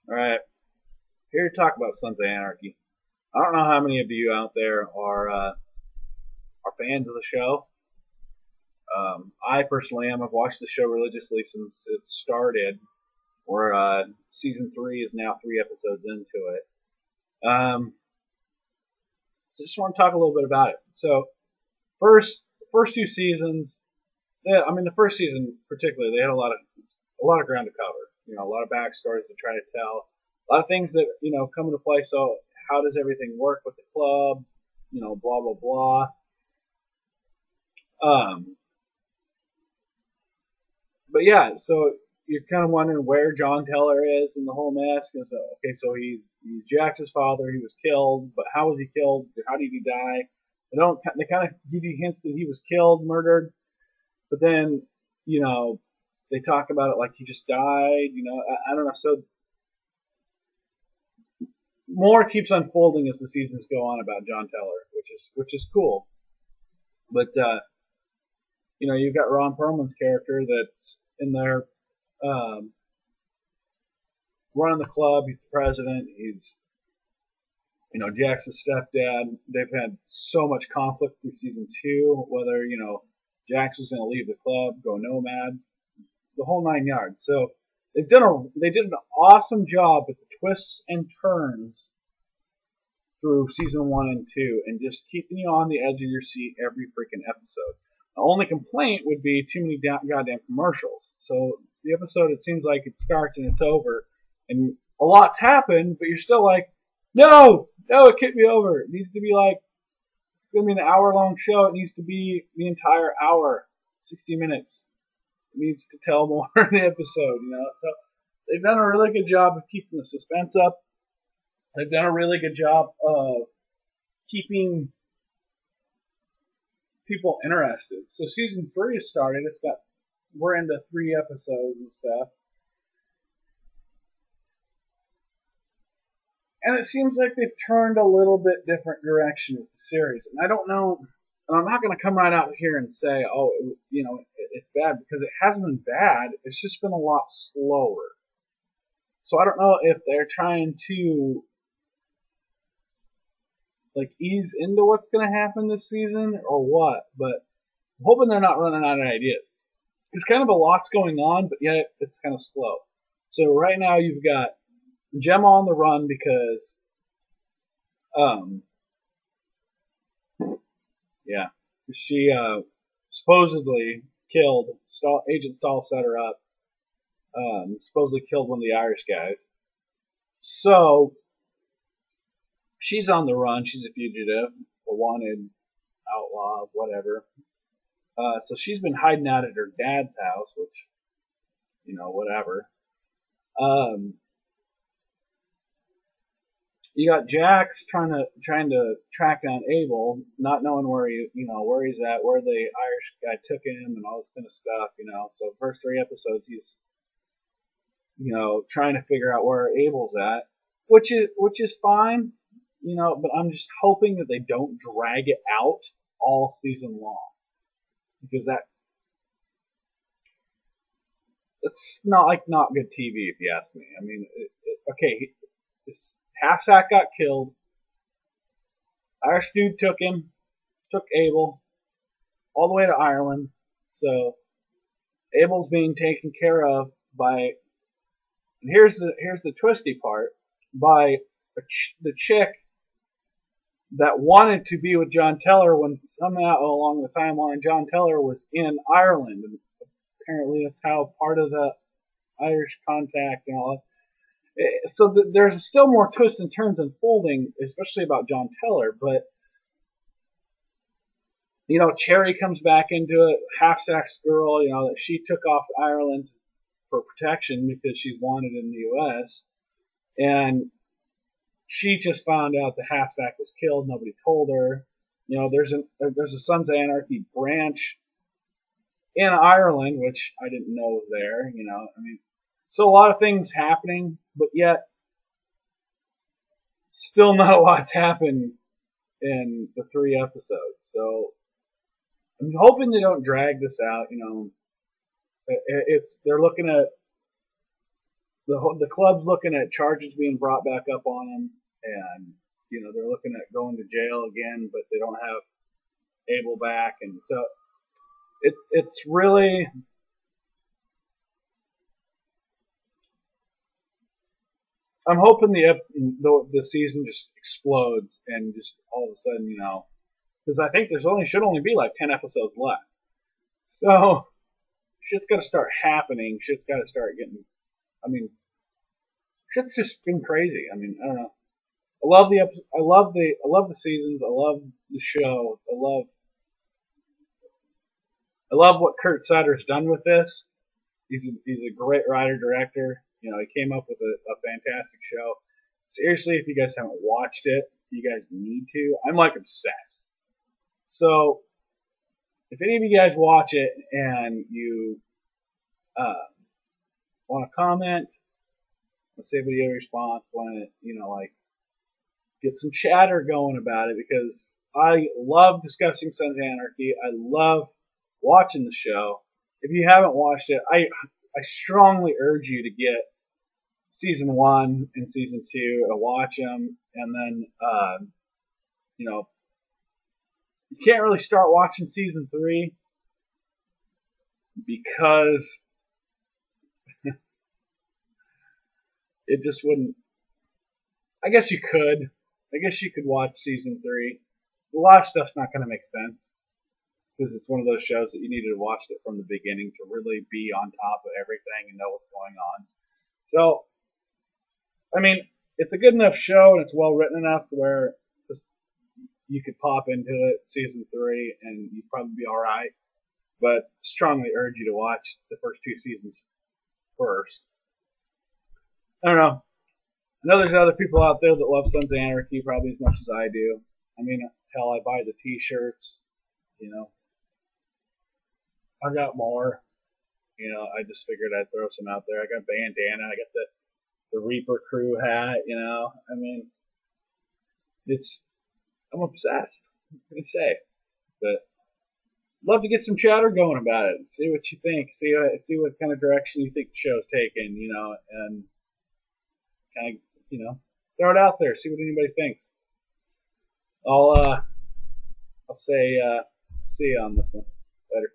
All right, here to talk about Sons of Anarchy. I don't know how many of you out there are fans of the show. I personally am. I've watched the show religiously since it started. Where season 3 is now 3 episodes into it. So just want to talk a little bit about it. So first 2 seasons, the first season particularly, they had a lot of ground to cover. A lot of backstories to try to tell, a lot of things that come into play. So how does everything work with the club? Blah blah blah. Um, but yeah, so you're kind of wondering where John Teller is in the whole mess. And so, okay, so he's Jax's father. He was killed, but how was he killed? How did he die? They kind of give you hints that he was killed, murdered, but then they talk about it like he just died. I don't know. So more keeps unfolding as the seasons go on about John Teller, which is cool. But you've got Ron Perlman's character that's in there um, running the club. He's the president. He's Jax's stepdad. They've had so much conflict through season 2, whether Jax was going to leave the club, go nomad, the whole 9 yards. So they did an awesome job with the twists and turns through season 1 and 2, and just keeping you on the edge of your seat every freaking episode. The only complaint would be too many goddamn commercials. So the episode, it seems like it starts and it's over, and a lot's happened, but you're still like, no, it can't be over. It needs to be like, it's going to be an hour-long show. It needs to be the entire hour, 60 minutes. It needs to tell more in the episode. So they've done a really good job of keeping the suspense up. They've done a really good job of keeping people interested. So season 3 has started. We're into 3 episodes and stuff. And it seems like they've turned a little bit different direction with the series. And I don't know, and I'm not going to come right out here and say, oh, it's bad, because it hasn't been bad. It's just been a lot slower. So I don't know if they're trying to ease into what's going to happen this season or what, but I'm hoping they're not running out of ideas. There's kind of a lot's going on, but yet it's kind of slow. So right now you've got Gemma on the run because, she supposedly killed, Agent Stahl set her up, supposedly killed one of the Irish guys. So she's on the run. She's a fugitive, a wanted outlaw, whatever. So she's been hiding out at her dad's house, which, whatever. You got Jax trying to track down Abel, not knowing where he's at, where the Irish guy took him, and all this kind of stuff. So first 3 episodes, he's trying to figure out where Abel's at, which is fine, but I'm just hoping that they don't drag it out all season long, because that's not good TV, if you ask me. I mean, okay, this half-sack got killed. Irish dude took Abel all the way to Ireland. So Abel's being taken care of by, and here's the twisty part, by the chick that wanted to be with John Teller, when somehow along the timeline John Teller was in Ireland, and apparently that's how part of the Irish contact and all that. So there's still more twists and turns unfolding, especially about John Teller. But Cherry comes back into it, half-sax girl, that she took off to Ireland for protection because she's wanted in the U.S. And she just found out the half-sack was killed. Nobody told her. There's a Sons of Anarchy branch in Ireland, which I didn't know was there. So a lot of things happening, but yet still not a lot's happened in the 3 episodes. So I'm hoping they don't drag this out. They're looking at the club's looking at charges being brought back up on them, and they're looking at going to jail again, but they don't have Abel back, and so it's really. I'm hoping the season just explodes and just all of a sudden, because I think there's should only be like 10 episodes left. So shit's got to start happening. Shit's got to start getting. I mean, shit's just been crazy. I mean, I don't know. I love the I love the seasons. I love the show. I love what Kurt Sutter's done with this. He's a great writer director. He came up with a fantastic show. Seriously, if you guys haven't watched it, you guys need to. I'm like obsessed. So if any of you guys watch it and you want to comment, let's say video response, want to like get some chatter going about it, because I love discussing Sons of Anarchy. I love watching the show. If you haven't watched it, I strongly urge you to get season 1 and season 2 and watch them, and then you can't really start watching season 3 because it just wouldn't. I guess you could. I guess you could watch season 3. A lot of stuff's not going to make sense because it's one of those shows that you needed to watch it from the beginning to really be on top of everything and know what's going on. So, I mean, it's a good enough show and it's well written enough where you could pop into it season 3 and you'd probably be all right. But strongly urge you to watch the first 2 seasons first. I don't know. I know there's other people out there that love Sons of Anarchy probably as much as I do. I mean, hell, I buy the T-shirts. I got more. I just figured I'd throw some out there. I got bandana. I got the Reaper Crew hat. I mean, I'm obsessed. What can I say? But love to get some chatter going about it. See what you think. See what kind of direction you think the show's taking. And kind of throw it out there. See what anybody thinks. I'll say see you on this one. Later.